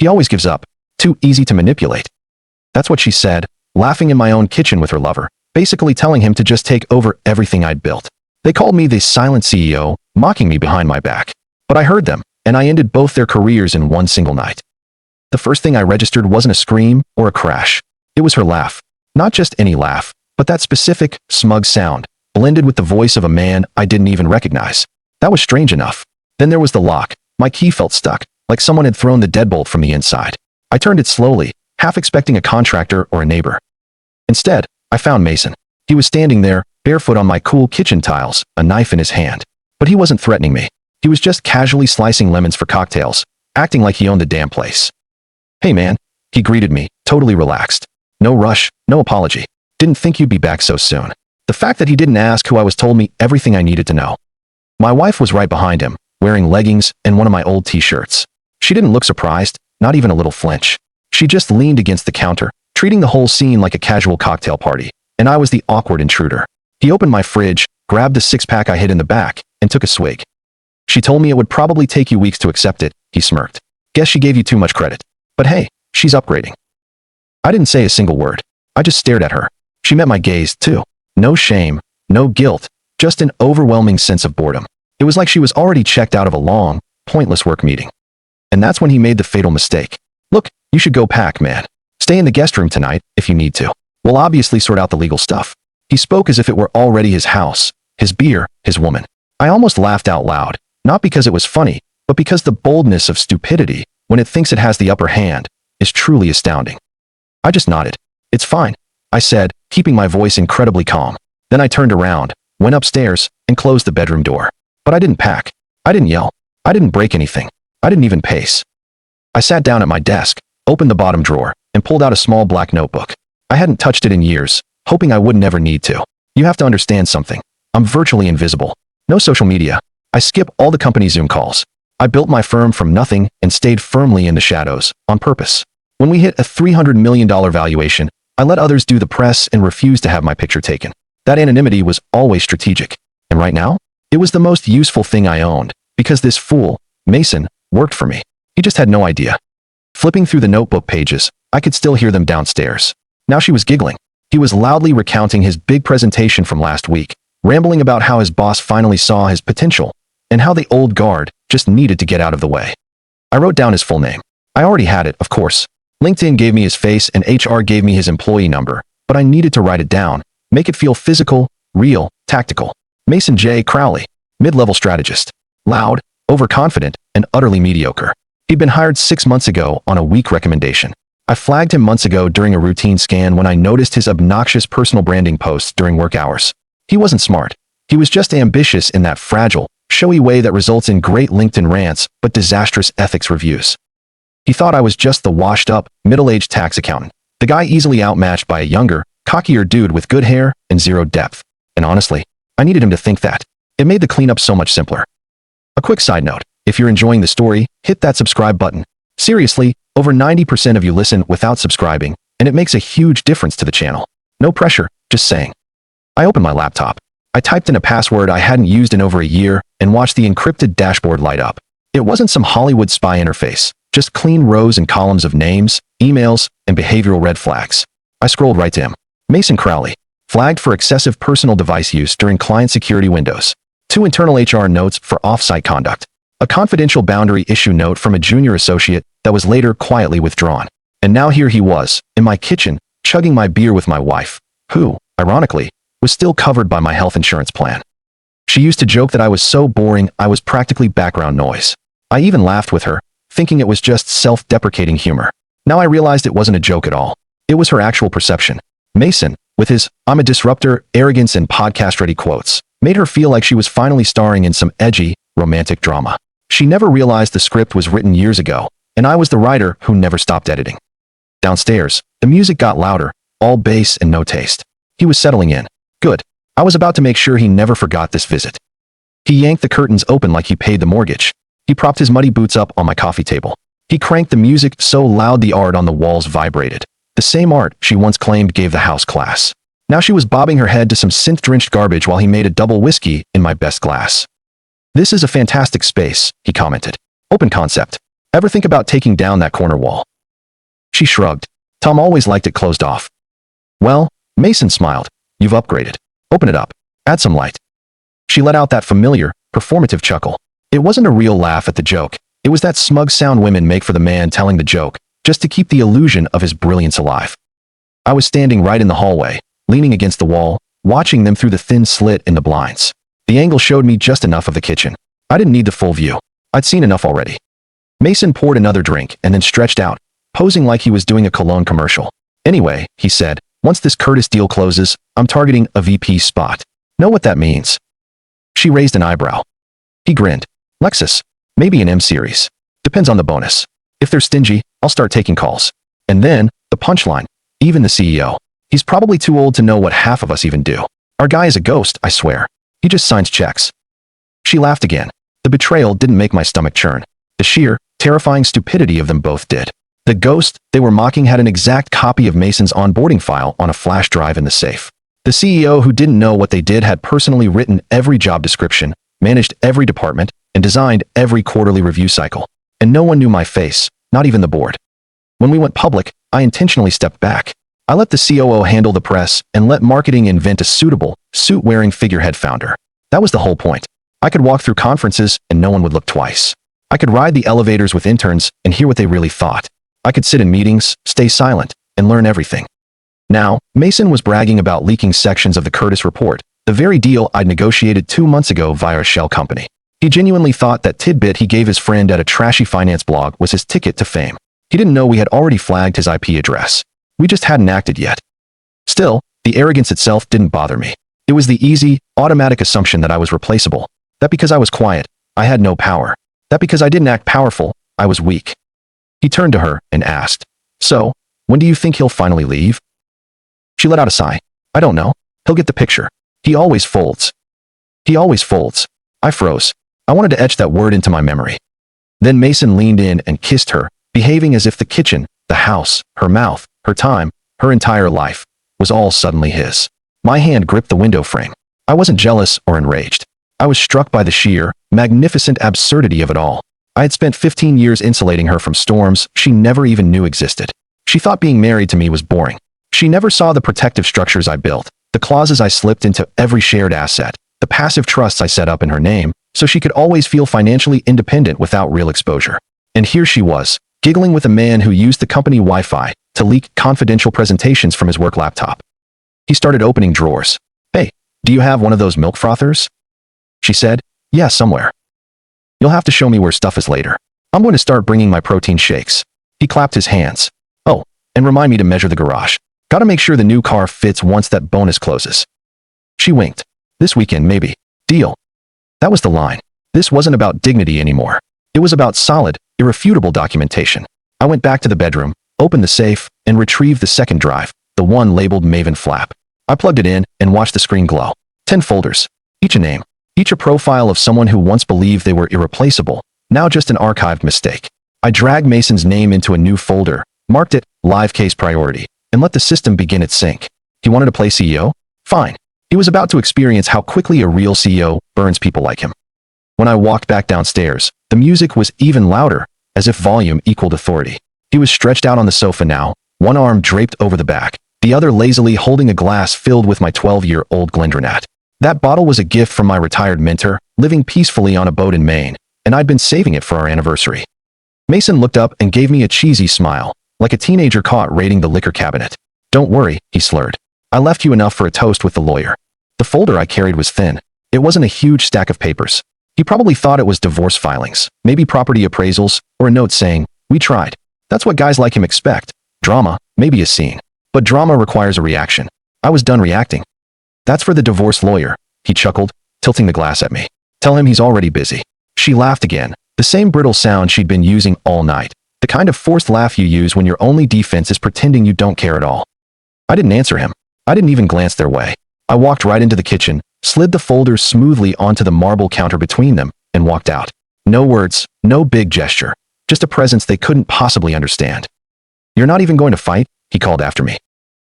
He always gives up. Too easy to manipulate. That's what she said, laughing in my own kitchen with her lover, basically telling him to just take over everything I'd built. They called me the silent CEO, mocking me behind my back. But I heard them, and I ended both their careers in one single night. The first thing I registered wasn't a scream or a crash. It was her laugh. Not just any laugh, but that specific, smug sound, blended with the voice of a man I didn't even recognize. That was strange enough. Then there was the lock. My key felt stuck, like someone had thrown the deadbolt from the inside. I turned it slowly, half expecting a contractor or a neighbor. Instead, I found Mason. He was standing there, barefoot on my cool kitchen tiles, a knife in his hand. But he wasn't threatening me. He was just casually slicing lemons for cocktails, acting like he owned the damn place. "Hey man," he greeted me, totally relaxed. No rush, no apology. "Didn't think you'd be back so soon." The fact that he didn't ask who I was told me everything I needed to know. My wife was right behind him, wearing leggings and one of my old t-shirts. She didn't look surprised, not even a little flinch. She just leaned against the counter, treating the whole scene like a casual cocktail party, and I was the awkward intruder. He opened my fridge, grabbed the six-pack I hid in the back, and took a swig. "She told me it would probably take you weeks to accept it," he smirked. "Guess she gave you too much credit. But hey, she's upgrading." I didn't say a single word. I just stared at her. She met my gaze, too. No shame, no guilt, just an overwhelming sense of boredom. It was like she was already checked out of a long, pointless work meeting. And that's when he made the fatal mistake. "Look, you should go pack, man. Stay in the guest room tonight, if you need to. We'll obviously sort out the legal stuff." He spoke as if it were already his house, his beer, his woman. I almost laughed out loud, not because it was funny, but because the boldness of stupidity, when it thinks it has the upper hand, is truly astounding. I just nodded. "It's fine," I said, keeping my voice incredibly calm. Then I turned around, went upstairs, and closed the bedroom door. But I didn't pack. I didn't yell. I didn't break anything. I didn't even pace. I sat down at my desk, opened the bottom drawer, and pulled out a small black notebook. I hadn't touched it in years, hoping I would never need to. You have to understand something. I'm virtually invisible. No social media. I skip all the company Zoom calls. I built my firm from nothing and stayed firmly in the shadows, on purpose. When we hit a $300 million valuation, I let others do the press and refused to have my picture taken. That anonymity was always strategic. And right now, it was the most useful thing I owned, because this fool, Mason, worked for me. He just had no idea. Flipping through the notebook pages, I could still hear them downstairs. Now she was giggling. He was loudly recounting his big presentation from last week, rambling about how his boss finally saw his potential, and how the old guard just needed to get out of the way. I wrote down his full name. I already had it, of course. LinkedIn gave me his face and HR gave me his employee number, but I needed to write it down, make it feel physical, real, tactical. Mason J. Crowley, mid-level strategist. Loud, overconfident, and utterly mediocre. He'd been hired 6 months ago on a weak recommendation. I flagged him months ago during a routine scan when I noticed his obnoxious personal branding posts during work hours. He wasn't smart. He was just ambitious in that fragile, showy way that results in great LinkedIn rants but disastrous ethics reviews. He thought I was just the washed-up, middle-aged tax accountant, the guy easily outmatched by a younger, cockier dude with good hair and zero depth. And honestly, I needed him to think that. It made the cleanup so much simpler. A quick side note, if you're enjoying the story, hit that subscribe button. Seriously, over 90% of you listen without subscribing, and it makes a huge difference to the channel. No pressure, just saying. I opened my laptop. I typed in a password I hadn't used in over a year and watched the encrypted dashboard light up. It wasn't some Hollywood spy interface, just clean rows and columns of names, emails, and behavioral red flags. I scrolled right to him. Mason Crowley, flagged for excessive personal device use during client security windows. 2 internal HR notes for off-site conduct. A confidential boundary issue note from a junior associate that was later quietly withdrawn. And now here he was, in my kitchen, chugging my beer with my wife, who, ironically, was still covered by my health insurance plan. She used to joke that I was so boring I was practically background noise. I even laughed with her, thinking it was just self-deprecating humor. Now I realized it wasn't a joke at all. It was her actual perception. Mason, with his "I'm a disruptor" arrogance and podcast-ready quotes, made her feel like she was finally starring in some edgy, romantic drama. She never realized the script was written years ago, and I was the writer who never stopped editing. Downstairs, the music got louder, all bass and no taste. He was settling in. Good. I was about to make sure he never forgot this visit. He yanked the curtains open like he paid the mortgage. He propped his muddy boots up on my coffee table. He cranked the music so loud the art on the walls vibrated. The same art she once claimed gave the house class. Now she was bobbing her head to some synth-drenched garbage while he made a double whiskey in my best glass. "This is a fantastic space," he commented. "Open concept. Ever think about taking down that corner wall? She shrugged. Tom always liked it closed off. Well, Mason smiled. You've upgraded. Open it up. Add some light. She let out that familiar, performative chuckle. It wasn't a real laugh at the joke. It was that smug sound women make for the man telling the joke, just to keep the illusion of his brilliance alive. I was standing right in the hallway, leaning against the wall, watching them through the thin slit in the blinds. The angle showed me just enough of the kitchen. I didn't need the full view. I'd seen enough already. Mason poured another drink and then stretched out, posing like he was doing a cologne commercial. Anyway, he said, once this Curtis deal closes, I'm targeting a VP spot. Know what that means? She raised an eyebrow. He grinned. Lexus. Maybe an M-series. Depends on the bonus. If they're stingy, I'll start taking calls. And then, the punchline. Even the CEO. He's probably too old to know what half of us even do. Our guy is a ghost, I swear. He just signs checks. She laughed again. The betrayal didn't make my stomach churn. The sheer, terrifying stupidity of them both did. The ghost they were mocking had an exact copy of Mason's onboarding file on a flash drive in the safe. The CEO who didn't know what they did had personally written every job description, managed every department, and designed every quarterly review cycle. And no one knew my face, not even the board. When we went public, I intentionally stepped back. I let the COO handle the press and let marketing invent a suitable, suit-wearing figurehead founder. That was the whole point. I could walk through conferences and no one would look twice. I could ride the elevators with interns and hear what they really thought. I could sit in meetings, stay silent, and learn everything. Now, Mason was bragging about leaking sections of the Curtis report, the very deal I'd negotiated 2 months ago via a shell company. He genuinely thought that tidbit he gave his friend at a trashy finance blog was his ticket to fame. He didn't know we had already flagged his IP address. We just hadn't acted yet. Still, the arrogance itself didn't bother me. It was the easy, automatic assumption that I was replaceable. That because I was quiet, I had no power. That because I didn't act powerful, I was weak. He turned to her and asked, So, when do you think he'll finally leave? She let out a sigh. I don't know. He'll get the picture. He always folds. He always folds. I froze. I wanted to etch that word into my memory. Then Mason leaned in and kissed her, behaving as if the kitchen, the house, her mouth, her time, her entire life, was all suddenly his. My hand gripped the window frame. I wasn't jealous or enraged. I was struck by the sheer, magnificent absurdity of it all. I had spent 15 years insulating her from storms she never even knew existed. She thought being married to me was boring. She never saw the protective structures I built, the clauses I slipped into every shared asset, the passive trusts I set up in her name, so she could always feel financially independent without real exposure. And here she was, giggling with a man who used the company Wi-Fi to leak confidential presentations from his work laptop. He started opening drawers. Hey, do you have one of those milk frothers? She said, yeah, somewhere. You'll have to show me where stuff is later. I'm going to start bringing my protein shakes. He clapped his hands. Oh, and remind me to measure the garage. Gotta make sure the new car fits once that bonus closes. She winked. This weekend, maybe. Deal. That was the line. This wasn't about dignity anymore. It was about solid, irrefutable documentation. I went back to the bedroom, opened the safe, and retrieved the second drive, the one labeled Maven Flap. I plugged it in and watched the screen glow. 10 folders. Each a name. Each a profile of someone who once believed they were irreplaceable, now just an archived mistake. I dragged Mason's name into a new folder, marked it Live Case Priority, and let the system begin its sync. He wanted to play CEO? Fine. He was about to experience how quickly a real CEO burns people like him. When I walked back downstairs, the music was even louder, as if volume equaled authority. He was stretched out on the sofa now, one arm draped over the back, the other lazily holding a glass filled with my 12-year-old Glendronach. That bottle was a gift from my retired mentor, living peacefully on a boat in Maine, and I'd been saving it for our anniversary. Mason looked up and gave me a cheesy smile, like a teenager caught raiding the liquor cabinet. Don't worry, he slurred. I left you enough for a toast with the lawyer. The folder I carried was thin. It wasn't a huge stack of papers. He probably thought it was divorce filings, maybe property appraisals, or a note saying, we tried. That's what guys like him expect. Drama, maybe a scene. But drama requires a reaction. I was done reacting. That's for the divorce lawyer, he chuckled, tilting the glass at me. Tell him he's already busy. She laughed again, the same brittle sound she'd been using all night. The kind of forced laugh you use when your only defense is pretending you don't care at all. I didn't answer him. I didn't even glance their way. I walked right into the kitchen, slid the folders smoothly onto the marble counter between them, and walked out. No words, no big gesture, just a presence they couldn't possibly understand. You're not even going to fight? He called after me.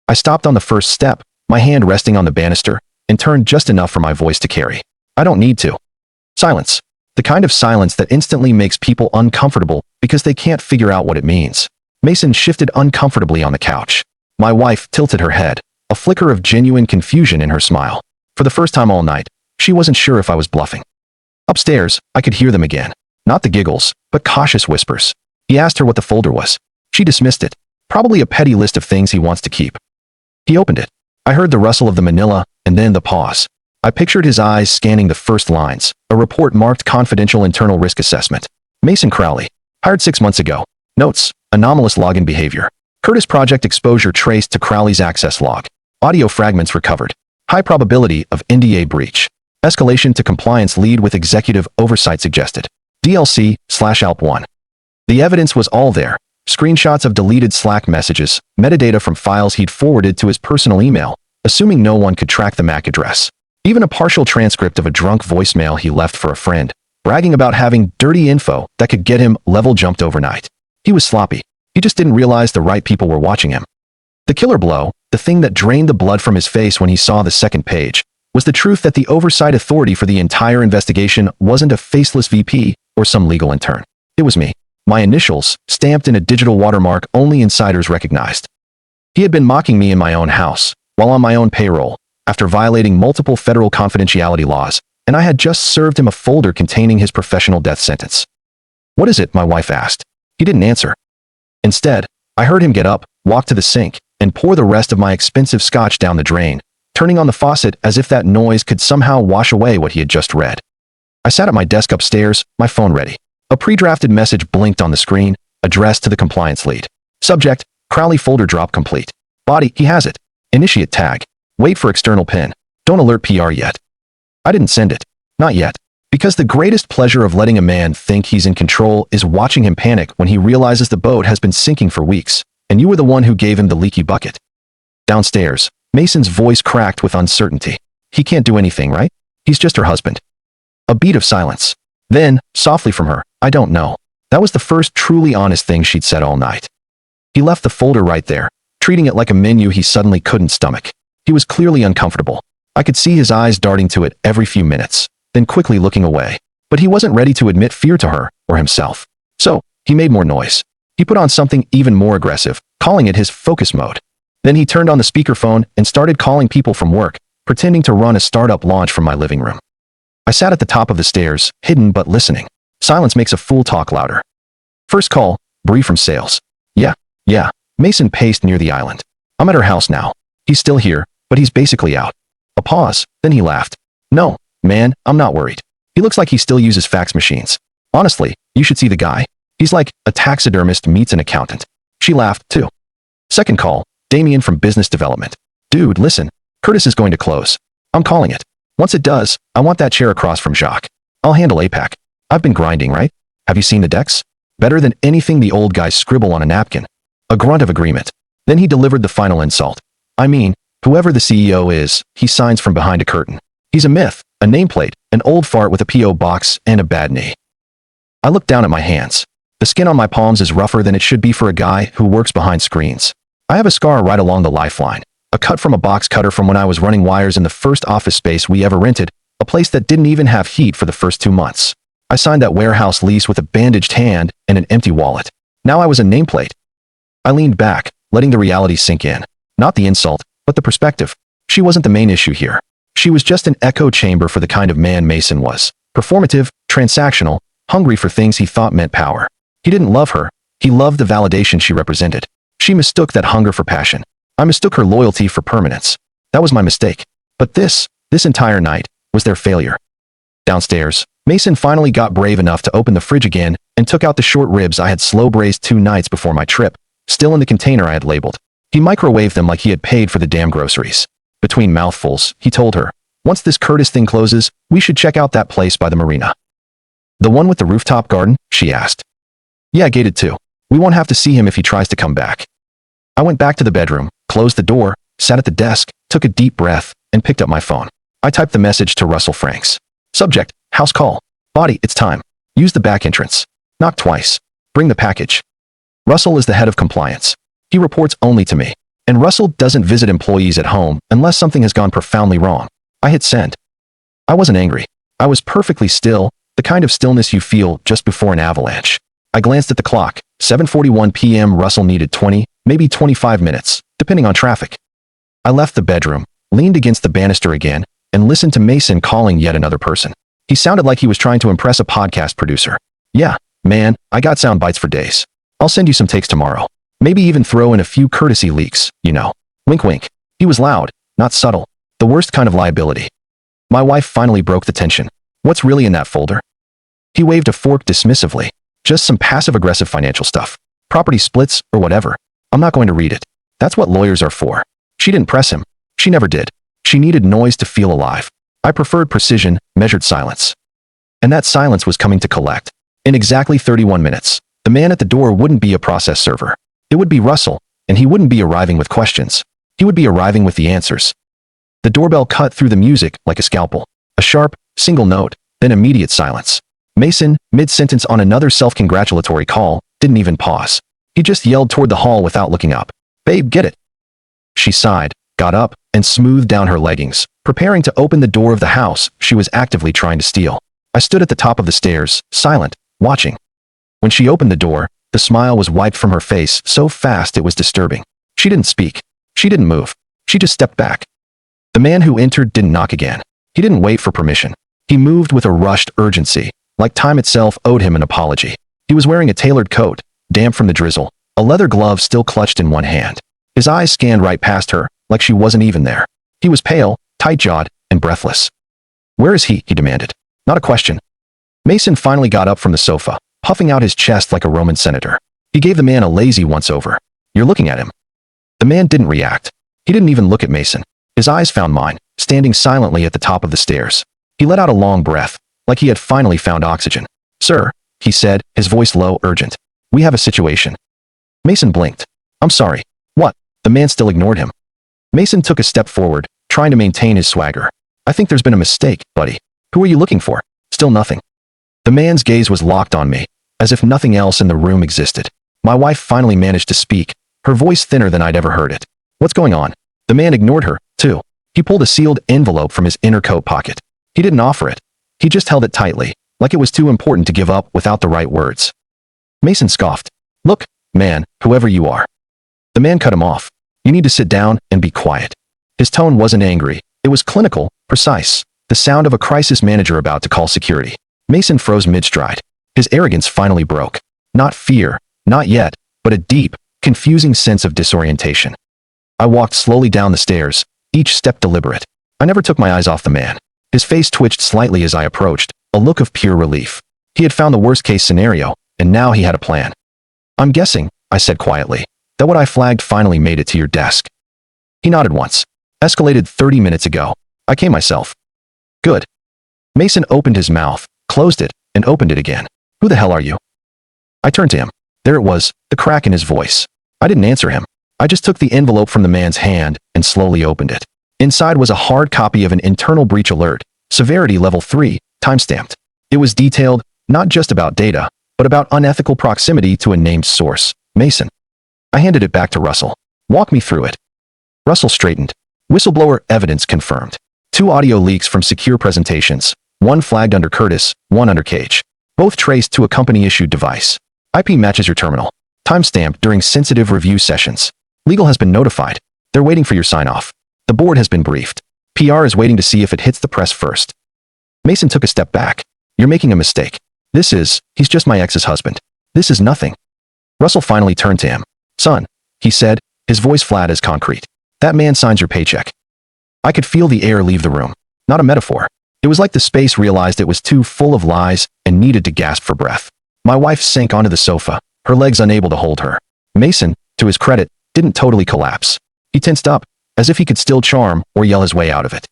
I stopped on the first step, my hand resting on the banister, and turned just enough for my voice to carry. I don't need to. Silence. The kind of silence that instantly makes people uncomfortable because they can't figure out what it means. Mason shifted uncomfortably on the couch. My wife tilted her head, a flicker of genuine confusion in her smile. For the first time all night, she wasn't sure if I was bluffing. Upstairs, I could hear them again. Not the giggles, but cautious whispers. He asked her what the folder was. She dismissed it. Probably a petty list of things he wants to keep. He opened it. I heard the rustle of the manila, and then the pause. I pictured his eyes scanning the first lines, a report marked confidential internal risk assessment. Mason Crowley. Hired 6 months ago. Notes. Anomalous login behavior. Curtis project exposure traced to Crowley's access log. Audio fragments recovered. High probability of NDA breach. Escalation to compliance lead with executive oversight suggested. DLC/ALP1. The evidence was all there. Screenshots of deleted Slack messages, metadata from files he'd forwarded to his personal email, assuming no one could track the MAC address. Even a partial transcript of a drunk voicemail he left for a friend, bragging about having dirty info that could get him level jumped overnight. He was sloppy. He just didn't realize the right people were watching him. The killer blow, the thing that drained the blood from his face when he saw the second page, was the truth that the oversight authority for the entire investigation wasn't a faceless VP or some legal intern. It was me. My initials, stamped in a digital watermark only insiders recognized. He had been mocking me in my own house, while on my own payroll, after violating multiple federal confidentiality laws, and I had just served him a folder containing his professional death sentence. "What is it?" my wife asked. He didn't answer. Instead, I heard him get up, walk to the sink, and pour the rest of my expensive scotch down the drain, turning on the faucet as if that noise could somehow wash away what he had just read. I sat at my desk upstairs, my phone ready. A pre-drafted message blinked on the screen, addressed to the compliance lead. Subject, Crowley folder drop complete. Body, he has it. Initiate tag. Wait for external pin. Don't alert PR yet. I didn't send it. Not yet. Because the greatest pleasure of letting a man think he's in control is watching him panic when he realizes the boat has been sinking for weeks, and you were the one who gave him the leaky bucket. Downstairs, Mason's voice cracked with uncertainty. He can't do anything, right? He's just her husband. A beat of silence. Then, softly from her, I don't know. That was the first truly honest thing she'd said all night. He left the folder right there, treating it like a menu he suddenly couldn't stomach. He was clearly uncomfortable. I could see his eyes darting to it every few minutes, then quickly looking away. But he wasn't ready to admit fear to her or himself. So, he made more noise. He put on something even more aggressive, calling it his focus mode. Then he turned on the speakerphone and started calling people from work, pretending to run a startup launch from my living room. I sat at the top of the stairs, hidden but listening. Silence makes a fool talk louder. First call, Bree from sales. Yeah. Mason paced near the island. I'm at her house now. He's still here, but he's basically out. A pause, then he laughed. No, man, I'm not worried. He looks like he still uses fax machines. Honestly, you should see the guy. He's like a taxidermist meets an accountant. She laughed, too. Second call, Damien from business development. Dude, listen. Curtis is going to close. I'm calling it. Once it does, I want that chair across from Jacques. I'll handle APAC. I've been grinding, right? Have you seen the decks? Better than anything the old guys scribble on a napkin. A grunt of agreement. Then he delivered the final insult. I mean, whoever the CEO is, he signs from behind a curtain. He's a myth, a nameplate, an old fart with a P.O. box, and a bad knee. I looked down at my hands. The skin on my palms is rougher than it should be for a guy who works behind screens. I have a scar right along the lifeline. A cut from a box cutter from when I was running wires in the first office space we ever rented, a place that didn't even have heat for the first 2 months. I signed that warehouse lease with a bandaged hand and an empty wallet. Now I was a nameplate. I leaned back, letting the reality sink in. Not the insult, but the perspective. She wasn't the main issue here. She was just an echo chamber for the kind of man Mason was. Performative, transactional, hungry for things he thought meant power. He didn't love her. He loved the validation she represented. She mistook that hunger for passion. I mistook her loyalty for permanence. That was my mistake. But this entire night, was their failure. Downstairs, Mason finally got brave enough to open the fridge again and took out the short ribs I had slow braised 2 nights before my trip, still in the container I had labeled. He microwaved them like he had paid for the damn groceries. Between mouthfuls, he told her, once this Curtis thing closes, we should check out that place by the marina. The one with the rooftop garden? She asked. Yeah, gated too. We won't have to see him if he tries to come back. I went back to the bedroom, closed the door, sat at the desk, took a deep breath, and picked up my phone. I typed the message to Russell Franks. Subject, house call. Body, it's time. Use the back entrance. Knock twice. Bring the package. Russell is the head of compliance. He reports only to me. And Russell doesn't visit employees at home unless something has gone profoundly wrong. I hit send. I wasn't angry. I was perfectly still, the kind of stillness you feel just before an avalanche. I glanced at the clock. 7:41 p.m. Russell needed 20, maybe 25 minutes, depending on traffic. I left the bedroom, leaned against the banister again, and listened to Mason calling yet another person. He sounded like he was trying to impress a podcast producer. Yeah, man, I got sound bites for days. I'll send you some takes tomorrow. Maybe even throw in a few courtesy leaks, you know. Wink wink. He was loud, not subtle. The worst kind of liability. My wife finally broke the tension. What's really in that folder? He waved a fork dismissively. Just some passive-aggressive financial stuff. Property splits, or whatever. I'm not going to read it. That's what lawyers are for. She didn't press him. She never did. She needed noise to feel alive. I preferred precision, measured silence. And that silence was coming to collect. In exactly 31 minutes, the man at the door wouldn't be a process server. It would be Russell, and he wouldn't be arriving with questions. He would be arriving with the answers. The doorbell cut through the music like a scalpel. A sharp, single note, then immediate silence. Mason, mid-sentence on another self-congratulatory call, didn't even pause. He just yelled toward the hall without looking up. Babe, get it. She sighed, got up, and smoothed down her leggings, preparing to open the door of the house she was actively trying to steal. I stood at the top of the stairs, silent, watching. When she opened the door, the smile was wiped from her face so fast it was disturbing. She didn't speak. She didn't move. She just stepped back. The man who entered didn't knock again. He didn't wait for permission. He moved with a rushed urgency, like time itself owed him an apology. He was wearing a tailored coat, damp from the drizzle, a leather glove still clutched in one hand. His eyes scanned right past her, like she wasn't even there. He was pale, tight-jawed, and breathless. Where is he? He demanded. Not a question. Mason finally got up from the sofa, puffing out his chest like a Roman senator. He gave the man a lazy once-over. You're looking at him. The man didn't react. He didn't even look at Mason. His eyes found mine, standing silently at the top of the stairs. He let out a long breath, like he had finally found oxygen. Sir, he said, his voice low, urgent. We have a situation. Mason blinked. I'm sorry. What? The man still ignored him. Mason took a step forward, trying to maintain his swagger. I think there's been a mistake, buddy. Who are you looking for? Still nothing. The man's gaze was locked on me, as if nothing else in the room existed. My wife finally managed to speak, her voice thinner than I'd ever heard it. What's going on? The man ignored her, too. He pulled a sealed envelope from his inner coat pocket. He didn't offer it. He just held it tightly, like it was too important to give up without the right words. Mason scoffed. Look, man, whoever you are. The man cut him off. You need to sit down and be quiet. His tone wasn't angry. It was clinical, precise. The sound of a crisis manager about to call security. Mason froze mid-stride. His arrogance finally broke. Not fear, not yet, but a deep, confusing sense of disorientation. I walked slowly down the stairs, each step deliberate. I never took my eyes off the man. His face twitched slightly as I approached, a look of pure relief. He had found the worst-case scenario, and now he had a plan. I'm guessing, I said quietly, that what I flagged finally made it to your desk. He nodded once. Escalated 30 minutes ago. I came myself. Good. Mason opened his mouth, closed it, and opened it again. Who the hell are you? I turned to him. There it was, the crack in his voice. I didn't answer him. I just took the envelope from the man's hand and slowly opened it. Inside was a hard copy of an internal breach alert, severity level 3, timestamped. It was detailed, not just about data, but about unethical proximity to a named source, Mason. I handed it back to Russell. Walk me through it. Russell straightened. Whistleblower evidence confirmed. 2 audio leaks from secure presentations, one flagged under Curtis, one under Cage. Both traced to a company-issued device. IP matches your terminal. Timestamped during sensitive review sessions. Legal has been notified. They're waiting for your sign-off. The board has been briefed. PR is waiting to see if it hits the press first. Mason took a step back. You're making a mistake. He's just my ex's husband. This is nothing. Russell finally turned to him. Son, he said, his voice flat as concrete. That man signs your paycheck. I could feel the air leave the room. Not a metaphor. It was like the space realized it was too full of lies and needed to gasp for breath. My wife sank onto the sofa, her legs unable to hold her. Mason, to his credit, didn't totally collapse. He tensed up, as if he could still charm or yell his way out of it.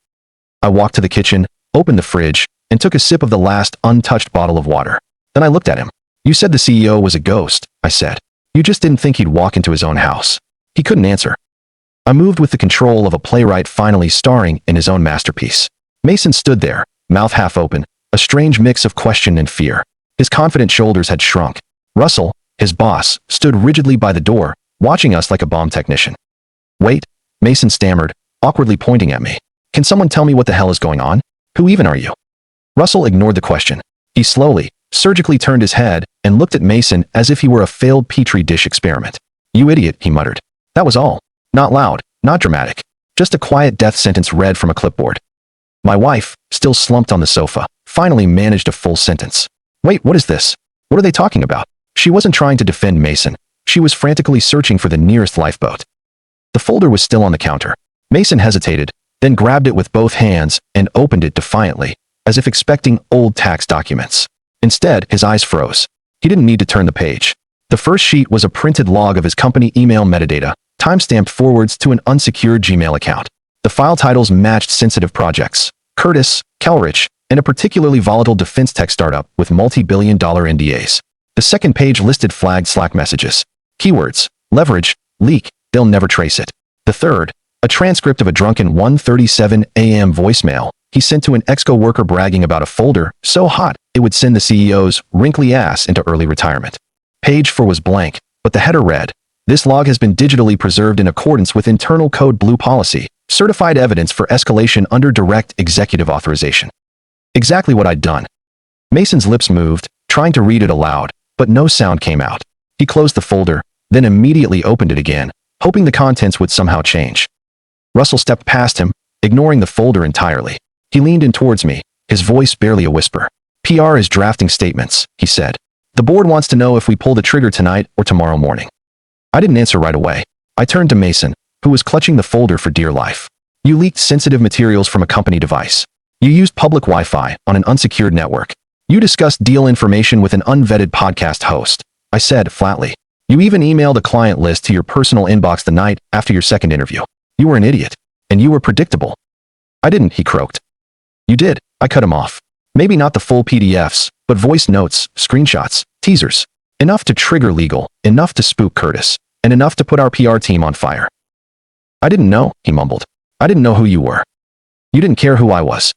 I walked to the kitchen, opened the fridge, and took a sip of the last untouched bottle of water. Then I looked at him. You said the CEO was a ghost, I said. You just didn't think he'd walk into his own house. He couldn't answer. I moved with the control of a playwright finally starring in his own masterpiece. Mason stood there, mouth half open, a strange mix of question and fear. His confident shoulders had shrunk. Russell, his boss, stood rigidly by the door, watching us like a bomb technician. Wait, Mason stammered, awkwardly pointing at me. Can someone tell me what the hell is going on? Who even are you? Russell ignored the question. He slowly, surgically turned his head, and looked at Mason as if he were a failed petri dish experiment. "You idiot," he muttered. That was all. Not loud, not dramatic. Just a quiet death sentence read from a clipboard. My wife, still slumped on the sofa, finally managed a full sentence. "Wait, what is this? What are they talking about?" She wasn't trying to defend Mason. She was frantically searching for the nearest lifeboat. The folder was still on the counter. Mason hesitated, then grabbed it with both hands and opened it defiantly, as if expecting old tax documents. Instead, his eyes froze. He didn't need to turn the page. The first sheet was a printed log of his company email metadata, timestamped forwards to an unsecured Gmail account. The file titles matched sensitive projects: Curtis, Kelrich, and a particularly volatile defense tech startup with multi-billion-dollar NDAs. The second page listed flagged Slack messages. Keywords: leverage, leak, they'll never trace it. The third, a transcript of a drunken 1:37 a.m. voicemail he sent to an ex-co-worker bragging about a folder so hot it would send the CEO's wrinkly ass into early retirement. Page 4 was blank, but the header read, "This log has been digitally preserved in accordance with Internal Code Blue Policy, certified evidence for escalation under direct executive authorization." Exactly what I'd done. Mason's lips moved, trying to read it aloud, but no sound came out. He closed the folder, then immediately opened it again, hoping the contents would somehow change. Russell stepped past him, ignoring the folder entirely. He leaned in towards me, his voice barely a whisper. "PR is drafting statements," he said. "The board wants to know if we pull the trigger tonight or tomorrow morning." I didn't answer right away. I turned to Mason, who was clutching the folder for dear life. "You leaked sensitive materials from a company device. You used public Wi-Fi on an unsecured network. You discussed deal information with an unvetted podcast host," I said flatly. "You even emailed a client list to your personal inbox the night after your second interview. You were an idiot. And you were predictable." "I didn't," he croaked. "You did," I cut him off. "Maybe not the full PDFs, but voice notes, screenshots, teasers. Enough to trigger legal, enough to spook Curtis, and enough to put our PR team on fire." "I didn't know," he mumbled. "I didn't know who you were. You didn't care who I was."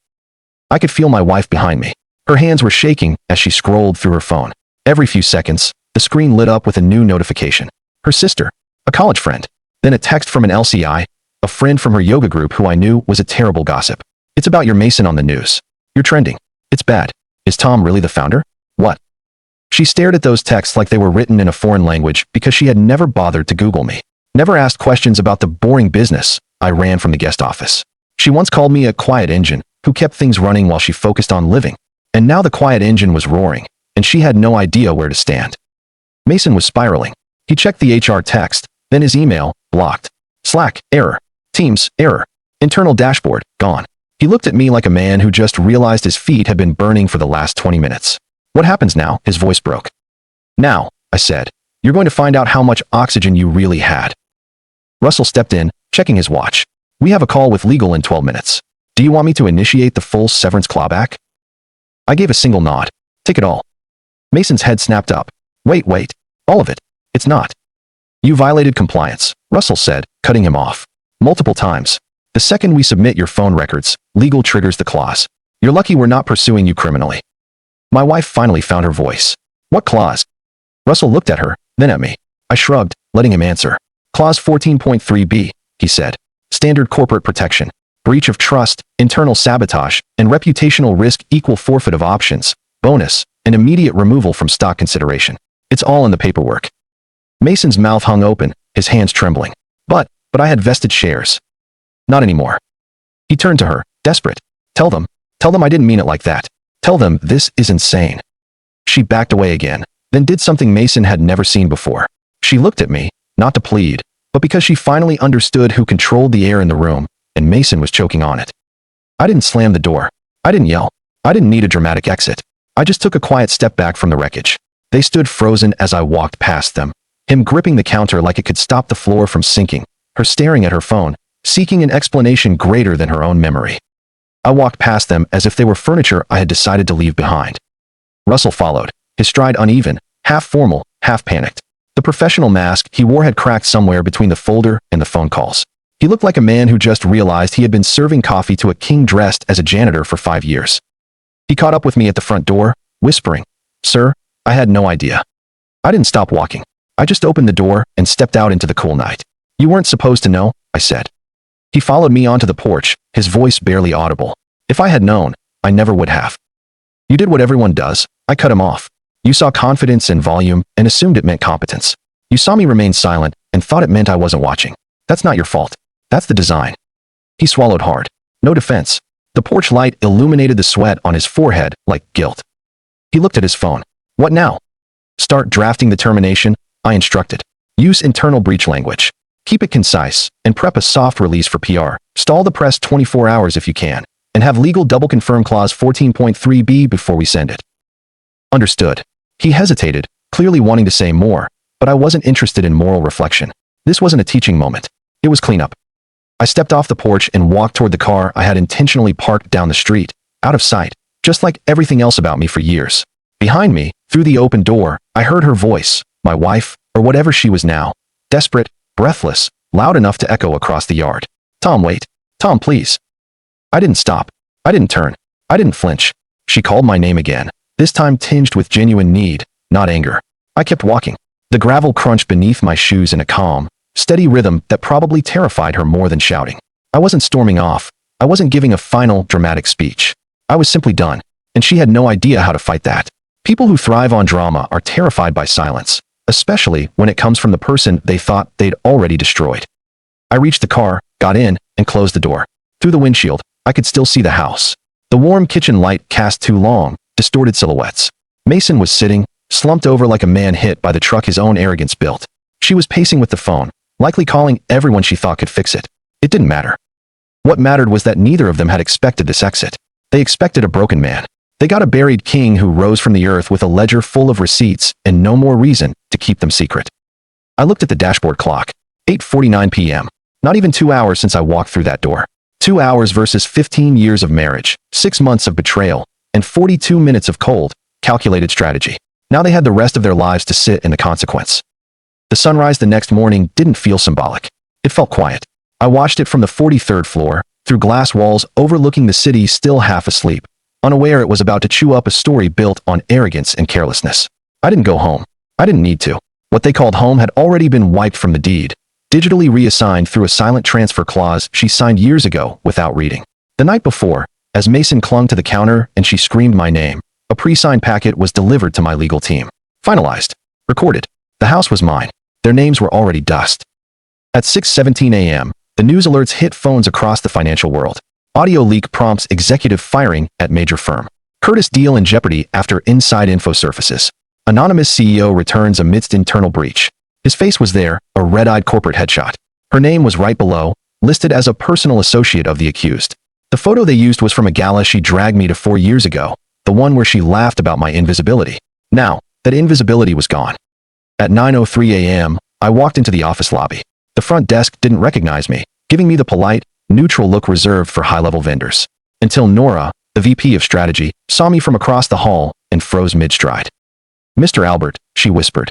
I could feel my wife behind me. Her hands were shaking as she scrolled through her phone. Every few seconds, the screen lit up with a new notification. Her sister, a college friend, then a text from an LCI, a friend from her yoga group who I knew was a terrible gossip. "It's about your Mason on the news. You're trending. It's bad. Is Tom really the founder? What?" She stared at those texts like they were written in a foreign language because she had never bothered to Google me. Never asked questions about the boring business I ran from the guest office. She once called me a quiet engine who kept things running while she focused on living. And now the quiet engine was roaring, and she had no idea where to stand. Mason was spiraling. He checked the HR text, then his email, blocked. Slack, error. Teams, error. Internal dashboard, gone. He looked at me like a man who just realized his feet had been burning for the last 20 minutes. "What happens now?" His voice broke. "Now," I said, "you're going to find out how much oxygen you really had." Russell stepped in, checking his watch. "We have a call with legal in 12 minutes. Do you want me to initiate the full severance clawback?" I gave a single nod. "Take it all." Mason's head snapped up. Wait. All of it. It's not." "You violated compliance," Russell said, cutting him off. "Multiple times. The second we submit your phone records, legal triggers the clause. You're lucky we're not pursuing you criminally." My wife finally found her voice. "What clause?" Russell looked at her, then at me. I shrugged, letting him answer. "Clause 14.3b, he said. "Standard corporate protection. Breach of trust, internal sabotage, and reputational risk equal forfeit of options, bonus, and immediate removal from stock consideration. It's all in the paperwork." Mason's mouth hung open, his hands trembling. But I had vested shares." "Not anymore." He turned to her, desperate. Tell them I didn't mean it like that. Tell them this is insane." She backed away again, then did something Mason had never seen before. She looked at me, not to plead, but because she finally understood who controlled the air in the room, and Mason was choking on it. I didn't slam the door. I didn't yell. I didn't need a dramatic exit. I just took a quiet step back from the wreckage. They stood frozen as I walked past them, him gripping the counter like it could stop the floor from sinking, her staring at her phone, seeking an explanation greater than her own memory. I walked past them as if they were furniture I had decided to leave behind. Russell followed, his stride uneven, half formal, half panicked. The professional mask he wore had cracked somewhere between the folder and the phone calls. He looked like a man who just realized he had been serving coffee to a king dressed as a janitor for 5 years. He caught up with me at the front door, whispering, "Sir, I had no idea." I didn't stop walking. I just opened the door and stepped out into the cool night. "You weren't supposed to know," I said. He followed me onto the porch, his voice barely audible. "If I had known, I never would have." "You did what everyone does," I cut him off. You saw confidence and volume and assumed it meant competence. You saw me remain silent and thought it meant I wasn't watching. That's not your fault. That's the design. He swallowed hard. No defense. The porch light illuminated the sweat on his forehead like guilt. He looked at his phone. What now? Start drafting the termination, I instructed. Use internal breach language. Keep it concise, and prep a soft release for PR. Stall the press 24 hours if you can, and have legal double confirm clause 14.3b before we send it. Understood. He hesitated, clearly wanting to say more, but I wasn't interested in moral reflection. This wasn't a teaching moment. It was cleanup. I stepped off the porch and walked toward the car I had intentionally parked down the street, out of sight, just like everything else about me for years. Behind me, through the open door, I heard her voice, my wife, or whatever she was now, desperate, breathless, loud enough to echo across the yard. Tom, wait. Tom, please. I didn't stop. I didn't turn. I didn't flinch. She called my name again, this time tinged with genuine need, not anger. I kept walking. The gravel crunched beneath my shoes in a calm, steady rhythm that probably terrified her more than shouting. I wasn't storming off. I wasn't giving a final, dramatic speech. I was simply done, and she had no idea how to fight that. People who thrive on drama are terrified by silence, especially when it comes from the person they thought they'd already destroyed. I reached the car, got in, and closed the door. Through the windshield, I could still see the house. The warm kitchen light cast two long, distorted silhouettes. Mason was sitting, slumped over like a man hit by the truck his own arrogance built. She was pacing with the phone, likely calling everyone she thought could fix it. It didn't matter. What mattered was that neither of them had expected this exit. They expected a broken man. They got a buried king who rose from the earth with a ledger full of receipts and no more reason to keep them secret. I looked at the dashboard clock. 8:49 p.m. Not even 2 hours since I walked through that door. 2 hours versus 15 years of marriage, 6 months of betrayal, and 42 minutes of cold, calculated strategy. Now they had the rest of their lives to sit in the consequence. The sunrise the next morning didn't feel symbolic. It felt quiet. I watched it from the 43rd floor, through glass walls overlooking the city still half asleep, unaware it was about to chew up a story built on arrogance and carelessness. I didn't go home. I didn't need to. What they called home had already been wiped from the deed, digitally reassigned through a silent transfer clause she signed years ago without reading. The night before, as Mason clung to the counter and she screamed my name, a pre-signed packet was delivered to my legal team. Finalized. Recorded. The house was mine. Their names were already dust. At 6:17 a.m., the news alerts hit phones across the financial world. Audio leak prompts executive firing at major firm. Curtis deal in jeopardy after inside info surfaces. Anonymous CEO returns amidst internal breach. His face was there, a red-eyed corporate headshot. Her name was right below, listed as a personal associate of the accused. The photo they used was from a gala she dragged me to 4 years ago, the one where she laughed about my invisibility. Now, that invisibility was gone. At 9:03 a.m., I walked into the office lobby. The front desk didn't recognize me, giving me the polite, neutral look reserved for high-level vendors. Until Nora, the VP of strategy, saw me from across the hall and froze mid-stride. "Mr. Albert," she whispered.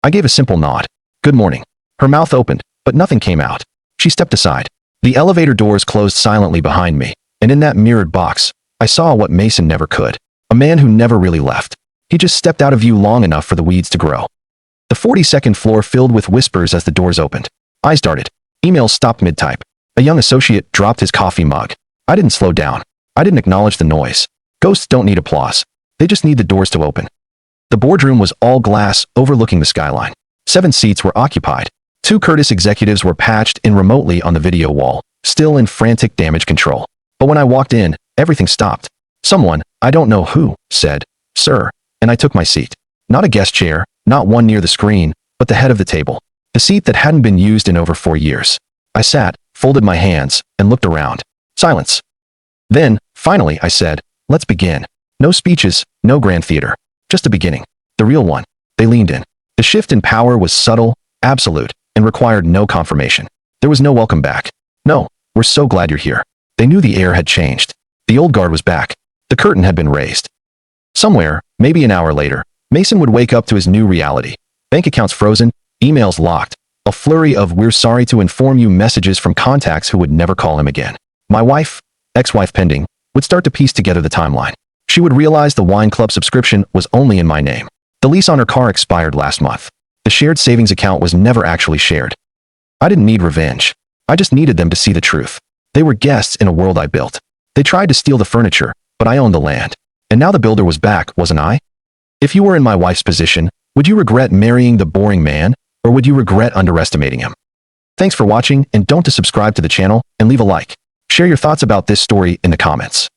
I gave a simple nod. "Good morning." Her mouth opened, but nothing came out. She stepped aside. The elevator doors closed silently behind me, and in that mirrored box, I saw what Mason never could. A man who never really left. He just stepped out of view long enough for the weeds to grow. The 42nd floor filled with whispers as the doors opened. Eyes darted. Emails stopped mid-type. A young associate dropped his coffee mug. I didn't slow down. I didn't acknowledge the noise. Ghosts don't need applause. They just need the doors to open. The boardroom was all glass, overlooking the skyline. 7 seats were occupied. 2 Curtis executives were patched in remotely on the video wall, still in frantic damage control. But when I walked in, everything stopped. Someone, I don't know who, said, "Sir," and I took my seat. Not a guest chair, not one near the screen, but the head of the table. The seat that hadn't been used in over 4 years. I sat, folded my hands, and looked around. Silence. Then, finally, I said, "Let's begin." No speeches, no grand theater. Just a beginning. The real one. They leaned in. The shift in power was subtle, absolute, and required no confirmation. There was no welcome back. No, "We're so glad you're here." They knew the air had changed. The old guard was back. The curtain had been raised. Somewhere, maybe an hour later, Mason would wake up to his new reality. Bank accounts frozen, emails locked, a flurry of "we're sorry to inform you" messages from contacts who would never call him again. My wife, ex-wife pending, would start to piece together the timeline. She would realize the wine club subscription was only in my name. The lease on her car expired last month. The shared savings account was never actually shared. I didn't need revenge. I just needed them to see the truth. They were guests in a world I built. They tried to steal the furniture, but I owned the land. And now the builder was back, wasn't I? If you were in my wife's position, would you regret marrying the boring man, or would you regret underestimating him? Thanks for watching, and don't to subscribe to the channel and leave a like. Share your thoughts about this story in the comments.